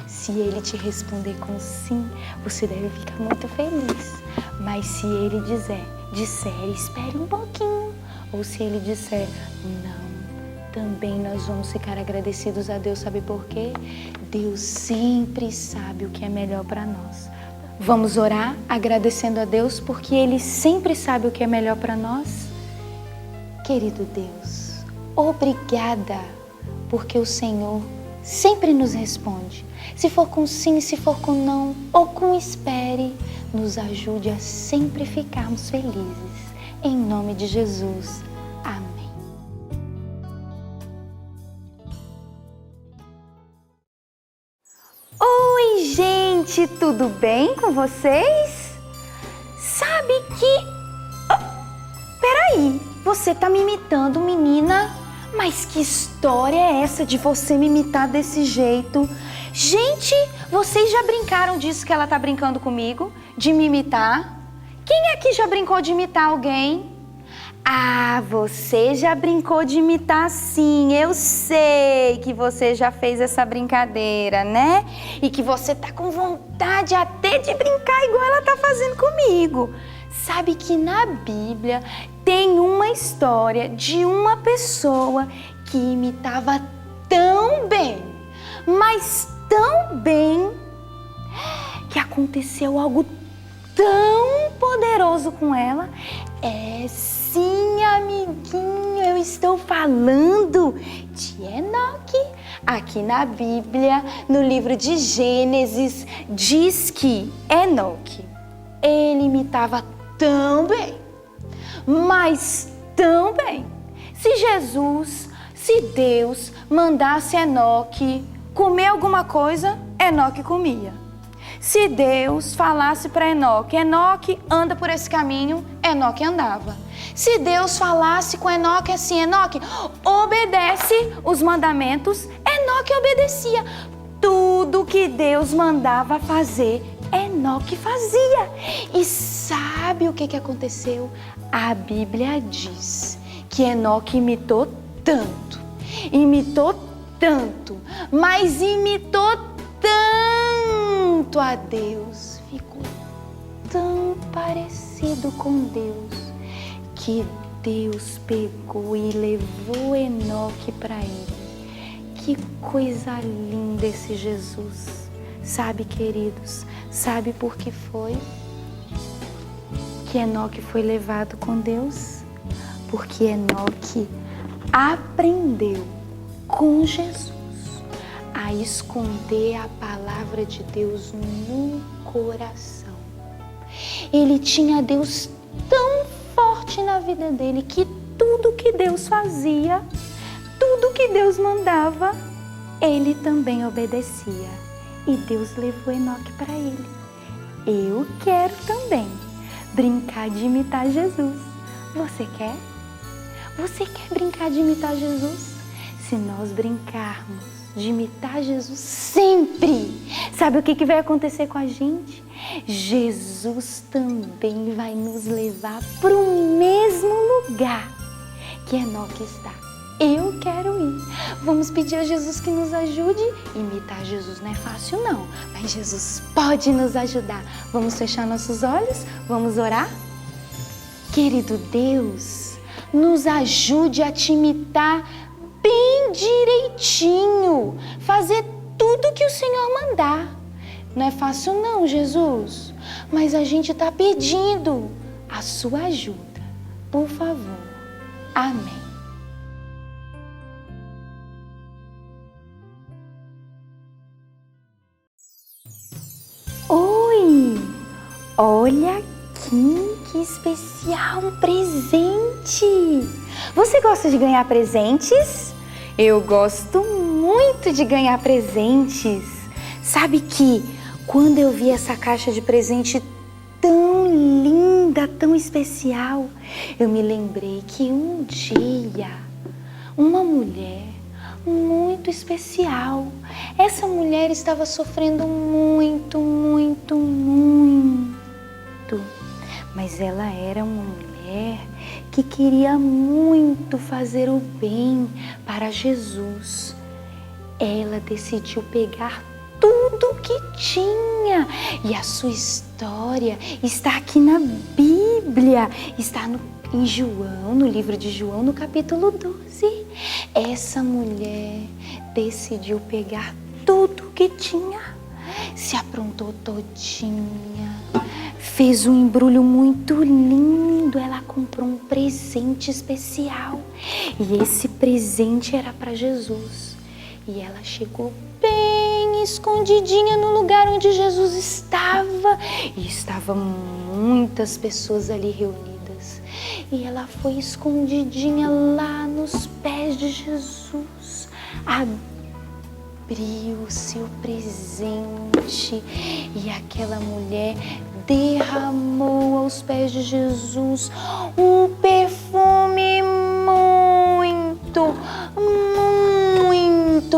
Se Ele te responder com sim, você deve ficar muito feliz. Mas se Ele disser, espere um pouquinho. Ou se Ele disser, não, também nós vamos ficar agradecidos a Deus. Sabe por quê? Deus sempre sabe o que é melhor para nós. Vamos orar agradecendo a Deus porque Ele sempre sabe o que é melhor para nós? Querido Deus, obrigada porque o Senhor sempre nos responde. Se for com sim, se for com não ou com espere, nos ajude a sempre ficarmos felizes. Em nome de Jesus. Amém. Oi, gente, tudo bem com vocês? Sabe que... peraí, você tá me imitando, menina? Mas que história é essa de você me imitar desse jeito? Gente, vocês já brincaram disso que ela tá brincando comigo? De me imitar? Quem aqui já brincou de imitar alguém? Ah, você já brincou de imitar sim, eu sei que você já fez essa brincadeira, né? E que você tá com vontade até de brincar igual ela tá fazendo comigo. Sabe que na Bíblia tem uma história de uma pessoa que imitava tão bem, mas tão bem, que aconteceu algo tão poderoso com ela. Sim, amiguinho, eu estou falando de Enoque. Aqui na Bíblia, no livro de Gênesis, diz que Enoque, ele imitava tão bem, mas tão bem. Se Deus mandasse Enoque comer alguma coisa, Enoque comia. Se Deus falasse para Enoque, Enoque, anda por esse caminho, Enoque andava. Se Deus falasse com Enoque assim, Enoque, obedece os mandamentos, Enoque obedecia. Tudo que Deus mandava fazer, Enoque fazia. E sabe o que aconteceu? A Bíblia diz que Enoque imitou tanto, mas imitou tanto a Deus, ficou tão parecido com Deus, que Deus pegou e levou Enoque para ele. Que coisa linda esse Jesus. Sabe, queridos, sabe por que foi que Enoque foi levado com Deus? Porque Enoque aprendeu com Jesus a esconder a palavra de Deus no coração. Ele tinha Deus tão forte na vida dele que tudo que Deus fazia, tudo que Deus mandava, ele também obedecia. E Deus levou Enoque para ele. Eu quero também brincar de imitar Jesus. Você quer? Você quer brincar de imitar Jesus? Se nós brincarmos de imitar Jesus sempre, sabe o que vai acontecer com a gente? Jesus também vai nos levar para o mesmo lugar que Enoque está. Eu quero ir. Vamos pedir a Jesus que nos ajude. Imitar Jesus não é fácil não, mas Jesus pode nos ajudar. Vamos fechar nossos olhos? Vamos orar? Querido Deus, nos ajude a te imitar bem direitinho, fazer tudo que o Senhor mandar. Não é fácil não, Jesus, mas a gente está pedindo a sua ajuda. Por favor. Amém. Oi! Olha que especial, um presente! Você gosta de ganhar presentes? Eu gosto muito de ganhar presentes. Sabe que quando eu vi essa caixa de presente tão linda, tão especial, eu me lembrei que um dia uma mulher muito especial, essa mulher estava sofrendo muito, mas ela era uma mulher que queria muito fazer o bem para Jesus. Ela decidiu pegar tudo que tinha, e a sua história está aqui na Bíblia, está em João, no livro de João, no capítulo 12. Essa mulher decidiu pegar tudo que tinha, se aprontou todinha, fez um embrulho muito lindo, ela comprou um presente especial e esse presente era para Jesus. E ela chegou bem escondidinha no lugar onde Jesus estava, e estavam muitas pessoas ali reunidas. E ela foi escondidinha lá nos pés de Jesus, abriu o seu presente e aquela mulher derramou aos pés de Jesus um perfume muito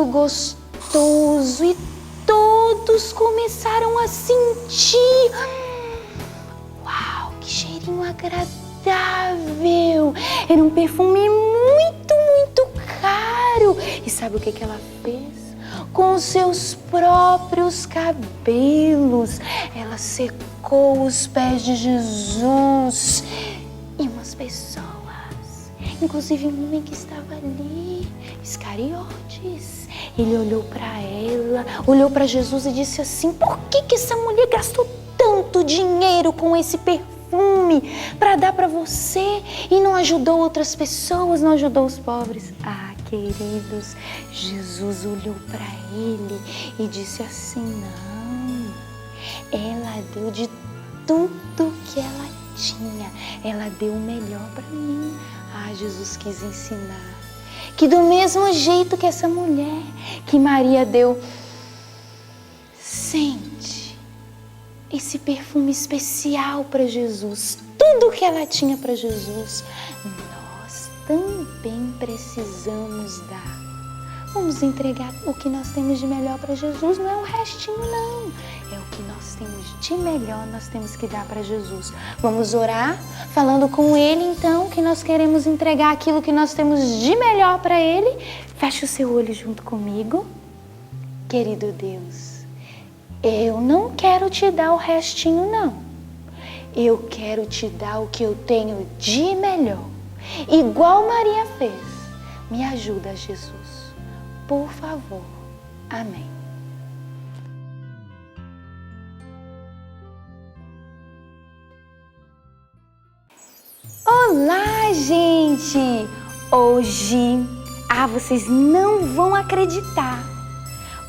gostoso, e todos começaram a sentir, uau, que cheirinho agradável incomparável. Era um perfume muito, muito caro. E sabe o que ela fez? Com os seus próprios cabelos, ela secou os pés de Jesus. E umas pessoas, inclusive um homem que estava ali, Iscariotes, ele olhou para ela, olhou para Jesus e disse assim: por que essa mulher gastou tanto dinheiro com esse perfume para dar para você e não ajudou outras pessoas, não ajudou os pobres? Ah, queridos, Jesus olhou para ele e disse assim: não, ela deu de tudo que ela tinha, ela deu o melhor para mim. Ah, Jesus quis ensinar que do mesmo jeito que essa mulher, que Maria deu, sente esse perfume especial para Jesus, tudo que ela tinha para Jesus, nós também precisamos dar. Vamos entregar o que nós temos de melhor para Jesus, não é um restinho não, é o que nós temos de melhor, nós temos que dar para Jesus. Vamos orar, falando com Ele então, que nós queremos entregar aquilo que nós temos de melhor para Ele. Feche o seu olho junto comigo. Querido Deus, eu não quero te dar o restinho não, eu quero te dar o que eu tenho de melhor, igual Maria fez. Me ajuda, Jesus. Por favor. Amém. Olá, gente! Hoje, vocês não vão acreditar.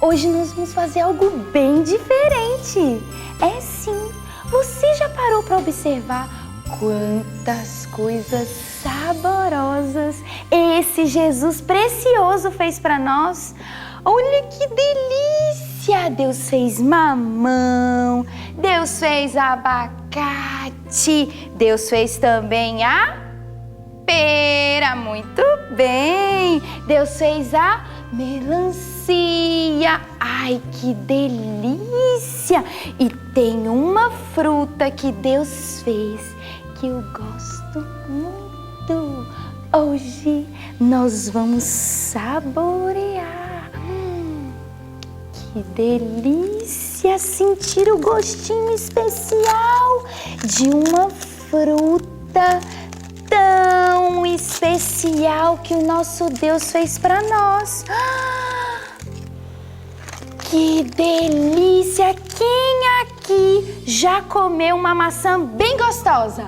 Hoje nós vamos fazer algo bem diferente. É sim. Você já parou para observar quantas coisas saborosas esse Jesus precioso fez para nós? Olha que delícia! Deus fez mamão, Deus fez abacate, Deus fez também a pera, muito bem! Deus fez a melancia, ai que delícia! E tem uma fruta que Deus fez que eu gosto muito. Hoje nós vamos saborear. Que delícia sentir o gostinho especial de uma fruta tão especial que o nosso Deus fez para nós. Que delícia! Quem aqui já comeu uma maçã bem gostosa?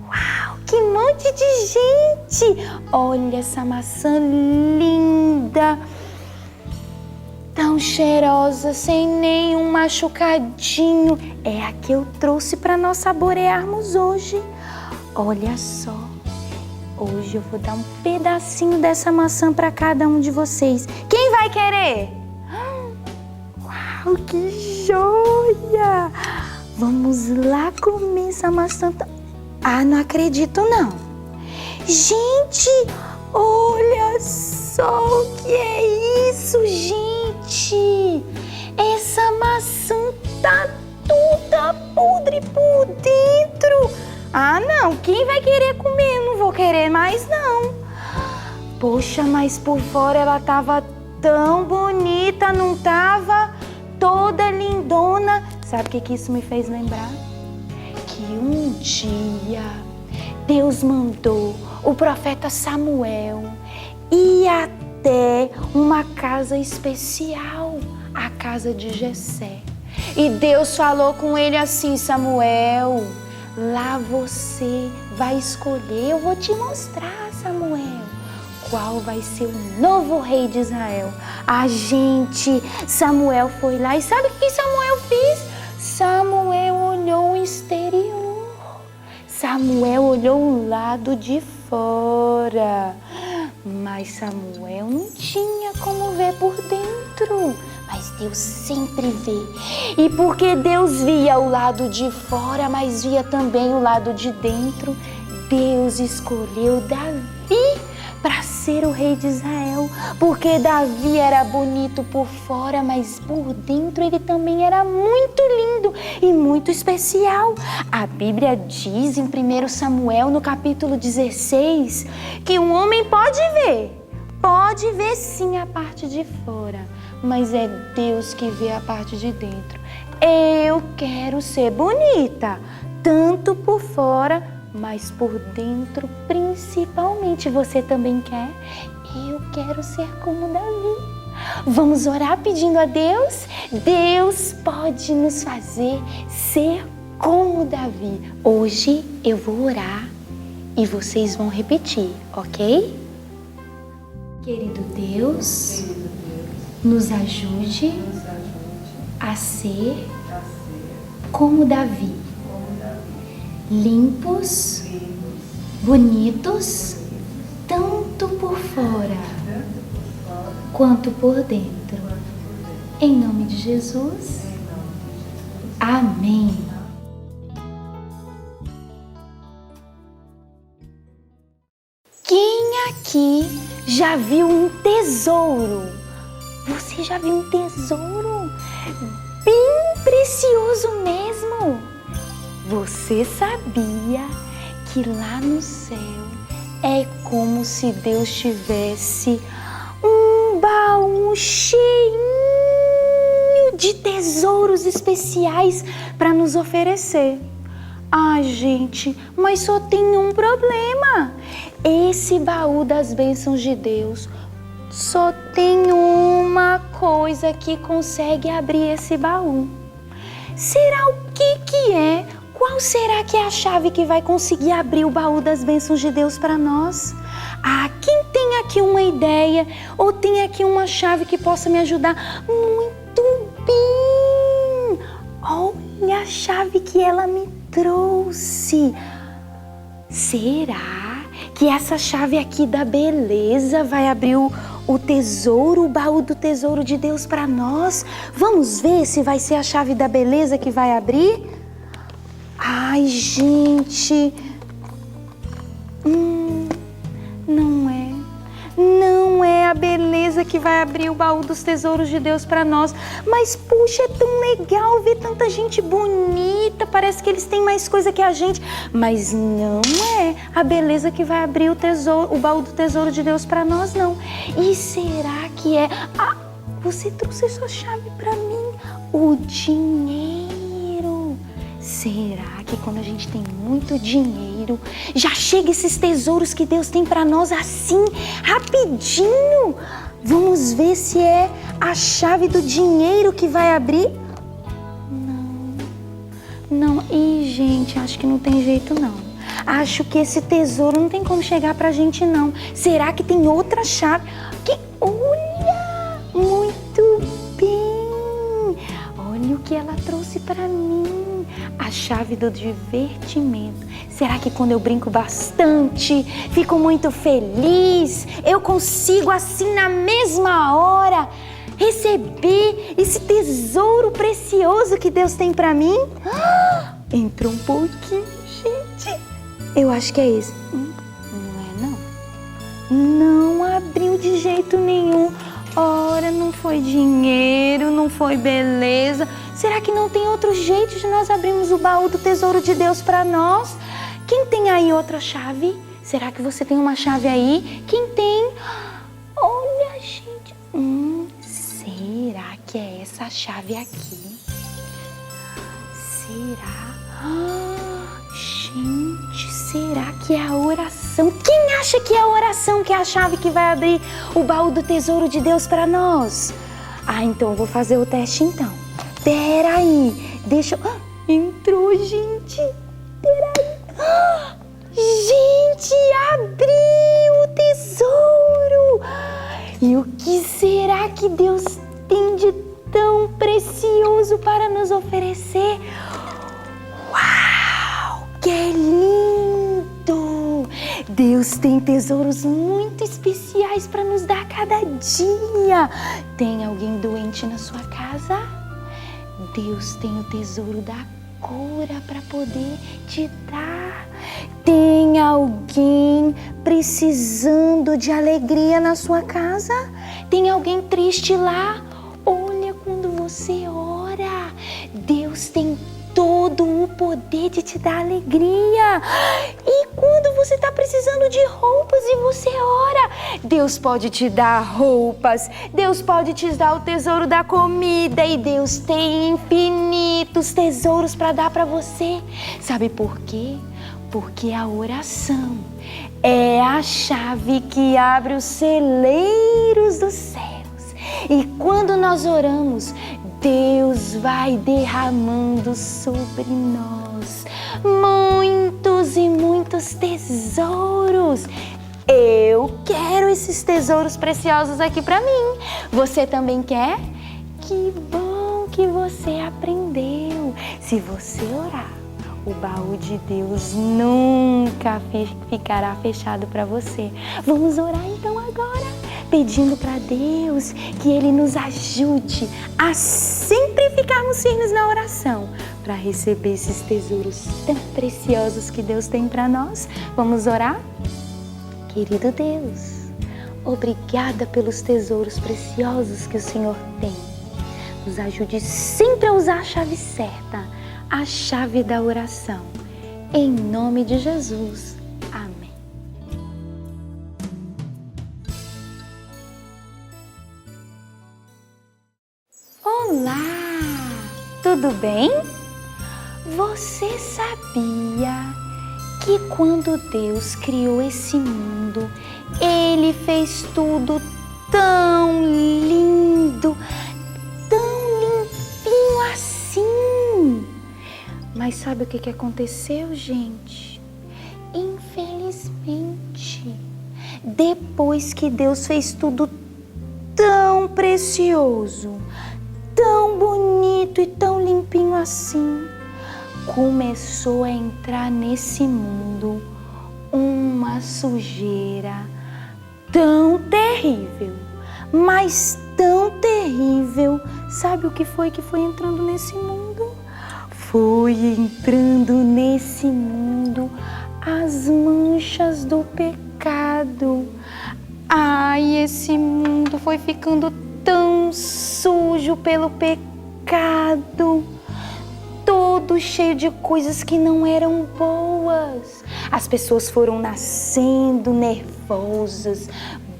Uau, que monte de gente! Olha essa maçã linda, tão cheirosa, sem nenhum machucadinho. É a que eu trouxe para nós saborearmos hoje. Olha só, hoje eu vou dar um pedacinho dessa maçã para cada um de vocês. Quem vai querer? Uau, que joia! Vamos lá comer essa maçã. Ah, não acredito não. Gente, olha só o que é isso, gente. Essa maçã tá toda podre por dentro. Ah, não, quem vai querer comer? Não vou querer mais não. Poxa, mas por fora ela tava tão bonita, não tava? Toda lindona. Sabe o que isso me fez lembrar? Que um dia Deus mandou o profeta Samuel ir até uma casa especial, a casa de Jessé. E Deus falou com ele assim: Samuel, lá você vai escolher, eu vou te mostrar, Samuel, qual vai ser o novo rei de Israel. Samuel foi lá e sabe o que Samuel fez? Samuel olhou o exterior, Samuel olhou o lado de fora, mas Samuel não tinha como ver por dentro. Mas Deus sempre vê. E porque Deus via o lado de fora, mas via também o lado de dentro, Deus escolheu Davi para ser ser o rei de Israel, porque Davi era bonito por fora, mas por dentro ele também era muito lindo e muito especial. A Bíblia diz em 1 Samuel, no capítulo 16, que um homem pode ver sim a parte de fora, mas é Deus que vê a parte de dentro. Eu quero ser bonita, tanto por fora, mas por dentro principalmente. Você também quer? Eu quero ser como Davi. Vamos orar pedindo a Deus? Deus pode nos fazer ser como Davi. Hoje eu vou orar e vocês vão repetir, ok? Querido Deus, nos ajude a ser como Davi. Limpos, bonitos, tanto por fora quanto por dentro. Em nome de Jesus. Amém. Quem aqui já viu um tesouro? Você já viu um tesouro bem precioso mesmo? Você sabia que lá no céu é como se Deus tivesse um baú cheinho de tesouros especiais para nos oferecer? Ah, gente, mas só tem um problema. Esse baú das bênçãos de Deus só tem uma coisa que consegue abrir esse baú. Será o que é? Qual será que é a chave que vai conseguir abrir o baú das bênçãos de Deus para nós? Ah, quem tem aqui uma ideia ou tem aqui uma chave que possa me ajudar? Muito bem! Olha a chave que ela me trouxe. Será que essa chave aqui da beleza vai abrir o tesouro, o baú do tesouro de Deus para nós? Vamos ver se vai ser a chave da beleza que vai abrir? Ai, gente, não é a beleza que vai abrir o baú dos tesouros de Deus para nós. Mas puxa, é tão legal ver tanta gente bonita, parece que eles têm mais coisa que a gente, mas não é a beleza que vai abrir o baú do tesouro de Deus para nós, não. E será que é? Ah, você trouxe essa chave para mim, o dinheiro. Será que quando a gente tem muito dinheiro, já chega esses tesouros que Deus tem para nós assim, rapidinho? Vamos ver se é a chave do dinheiro que vai abrir? Não. Ih, gente, acho que não tem jeito não. Acho que esse tesouro não tem como chegar pra gente não. Será que tem outra chave? Olha, muito bem. Olha o que ela trouxe para mim. A chave do divertimento. Será que quando eu brinco bastante, fico muito feliz, eu consigo assim na mesma hora receber esse tesouro precioso que Deus tem para mim? Entrou um pouquinho, gente. Eu acho que é esse. Não é não. Não abriu de jeito nenhum. Ora, não foi dinheiro, não foi beleza. Será que não tem outro jeito de nós abrirmos o baú do tesouro de Deus para nós? Quem tem aí outra chave? Será que você tem uma chave aí? Quem tem? Olha, gente. Será que é essa chave aqui? Será? Gente, será que é a oração? Quem acha que é a oração que é a chave que vai abrir o baú do tesouro de Deus para nós? Ah, então eu vou fazer o teste então. Peraí, deixa eu... entrou, gente. Peraí. Gente, abriu o tesouro. E o que será que Deus tem de tão precioso para nos oferecer? Uau, que lindo! Deus tem tesouros muito especiais para nos dar a cada dia. Tem alguém doente na sua casa? Deus tem o tesouro da cura para poder te dar. Tem alguém precisando de alegria na sua casa? Tem alguém triste lá? Olha, quando você ora, Deus tem todo o poder de te dar alegria. E quando você está precisando de roupas e você ora, Deus pode te dar roupas, Deus pode te dar o tesouro da comida e Deus tem infinitos tesouros para dar para você. Sabe por quê? Porque a oração é a chave que abre os celeiros dos céus. E quando nós oramos, Deus vai derramando sobre nós muitos e muitos tesouros. Eu quero esses tesouros preciosos aqui para mim. Você também quer? Que bom que você aprendeu. Se você orar, o baú de Deus nunca ficará fechado para você. Vamos orar então agora, pedindo para Deus que Ele nos ajude a sempre ficarmos firmes na oração, para receber esses tesouros tão preciosos que Deus tem para nós. Vamos orar? Querido Deus, obrigada pelos tesouros preciosos que o Senhor tem. Nos ajude sempre a usar a chave certa, a chave da oração. Em nome de Jesus. Amém. Olá! Tudo bem? Você sabia que quando Deus criou esse mundo, Ele fez tudo tão lindo, tão limpinho assim? Mas sabe o que aconteceu, gente? Infelizmente, depois que Deus fez tudo tão precioso, tão bonito e tão limpinho assim, começou a entrar nesse mundo uma sujeira tão terrível, mas tão terrível. Sabe o que foi entrando nesse mundo? Foi entrando nesse mundo as manchas do pecado. Ai, esse mundo foi ficando tão sujo pelo pecado, todo cheio de coisas que não eram boas. As pessoas foram nascendo nervosas,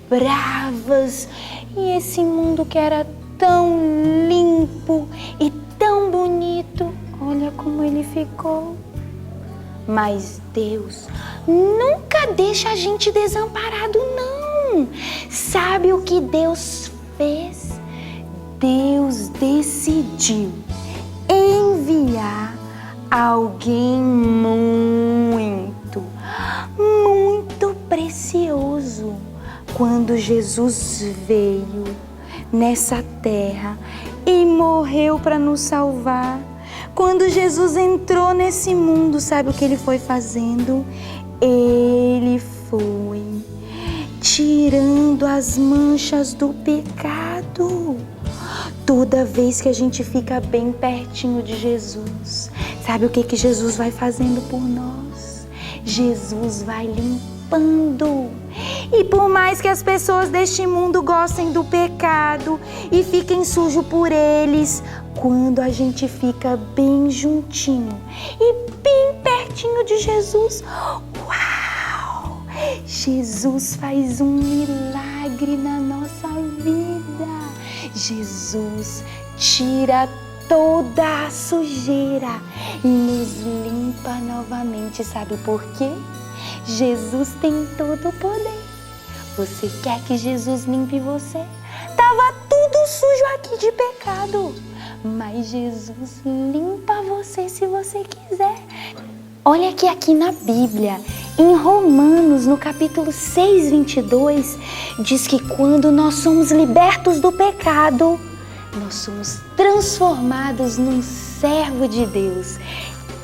bravas, e esse mundo que era tão limpo e tão bonito, olha como ele ficou. Mas Deus nunca deixa a gente desamparado, não. Sabe o que Deus fez? Deus decidiu enviar alguém muito precioso. Quando Jesus veio nessa terra e morreu para nos salvar, quando Jesus entrou nesse mundo, sabe o que Ele foi fazendo? Ele foi tirando as manchas do pecado. Toda vez que a gente fica bem pertinho de Jesus, sabe o que Jesus vai fazendo por nós? Jesus vai limpando. E por mais que as pessoas deste mundo gostem do pecado e fiquem sujos por eles, quando a gente fica bem juntinho e bem pertinho de Jesus, uau! Jesus faz um milagre na nossa vida. Jesus tira toda a sujeira e nos limpa novamente. Sabe por quê? Jesus tem todo o poder. Você quer que Jesus limpe você? Tava tudo sujo aqui de pecado, mas Jesus limpa você se você quiser. Olha que aqui na Bíblia, em Romanos, no capítulo 6, 22, diz que quando nós somos libertos do pecado, nós somos transformados num servo de Deus.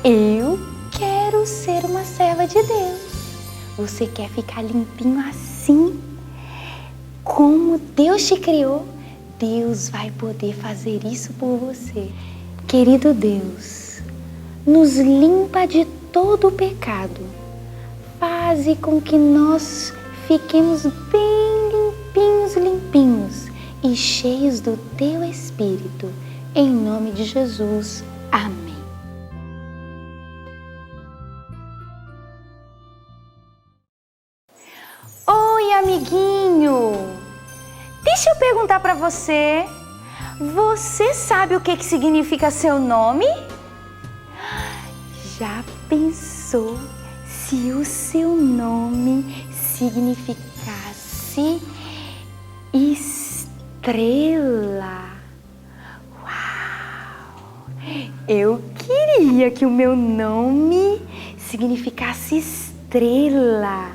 Eu quero ser uma serva de Deus. Você quer ficar limpinho assim? Como Deus te criou, Deus vai poder fazer isso por você. Querido Deus, nos limpa de todo o pecado, faze com que nós fiquemos bem limpinhos e cheios do Teu Espírito. Em nome de Jesus. Amém. Oi, amiguinho! Deixa eu perguntar para você. Você sabe o que significa seu nome? Já pensou se o seu nome significasse estrela? Uau! Eu queria que o meu nome significasse estrela.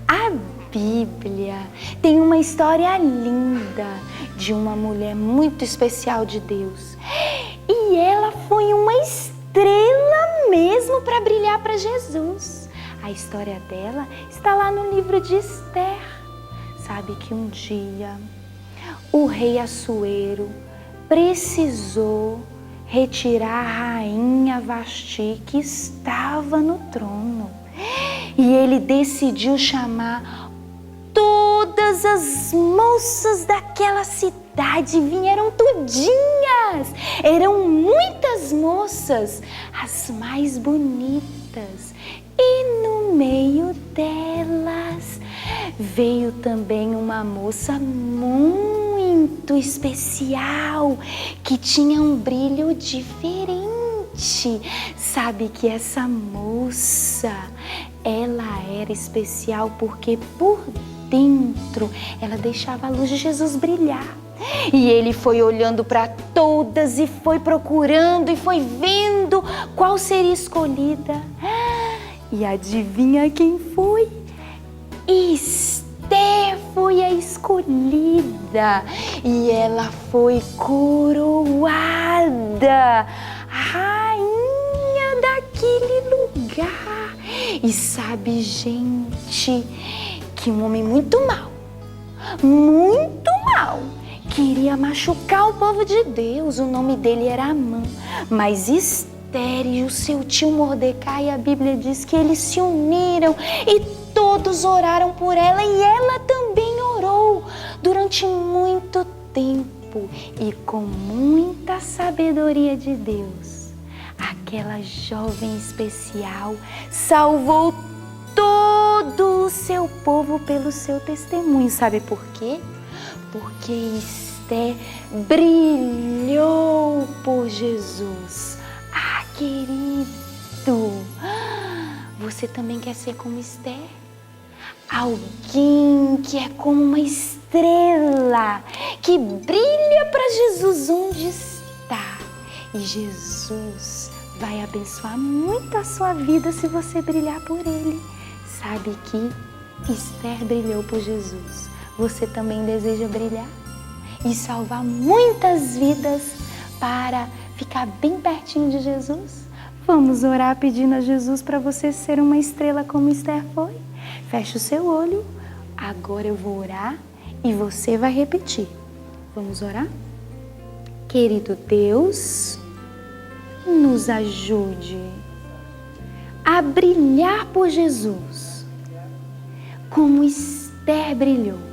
A Bíblia tem uma história linda de uma mulher muito especial de Deus. E ela foi uma estrela mesmo para brilhar para Jesus. A história dela está lá no livro de Esther. Sabe que um dia o rei Assuero precisou retirar a rainha Vasti que estava no trono. E ele decidiu chamar todas as moças daquela cidade, vieram tudinhas. Eram muitas moças, as mais bonitas. E no meio delas veio também uma moça muito especial, que tinha um brilho diferente. Sabe que essa moça, ela era especial porque por dentro ela deixava a luz de Jesus brilhar. E ele foi olhando para todas e foi procurando e foi vendo qual seria escolhida. E adivinha quem foi? Esther foi a escolhida e ela foi coroada rainha daquele lugar. E sabe, gente, que um homem muito mau, queria machucar o povo de Deus. O nome dele era Amã. Mas Esther e o seu tio Mordecai, a Bíblia diz que eles se uniram e todos oraram por ela, e ela também orou durante muito tempo. E com muita sabedoria de Deus, aquela jovem especial salvou todo o seu povo pelo seu testemunho. Sabe por quê? Porque Esther brilhou por Jesus. Ah, querido, você também quer ser como Esther? Alguém que é como uma estrela, que brilha para Jesus onde está. E Jesus vai abençoar muito a sua vida se você brilhar por Ele. Sabe que Esther brilhou por Jesus. Você também deseja brilhar e salvar muitas vidas para ficar bem pertinho de Jesus? Vamos orar pedindo a Jesus para você ser uma estrela como Esther foi? Feche o seu olho. Agora eu vou orar e você vai repetir. Vamos orar? Querido Deus, nos ajude a brilhar por Jesus, como Esther brilhou.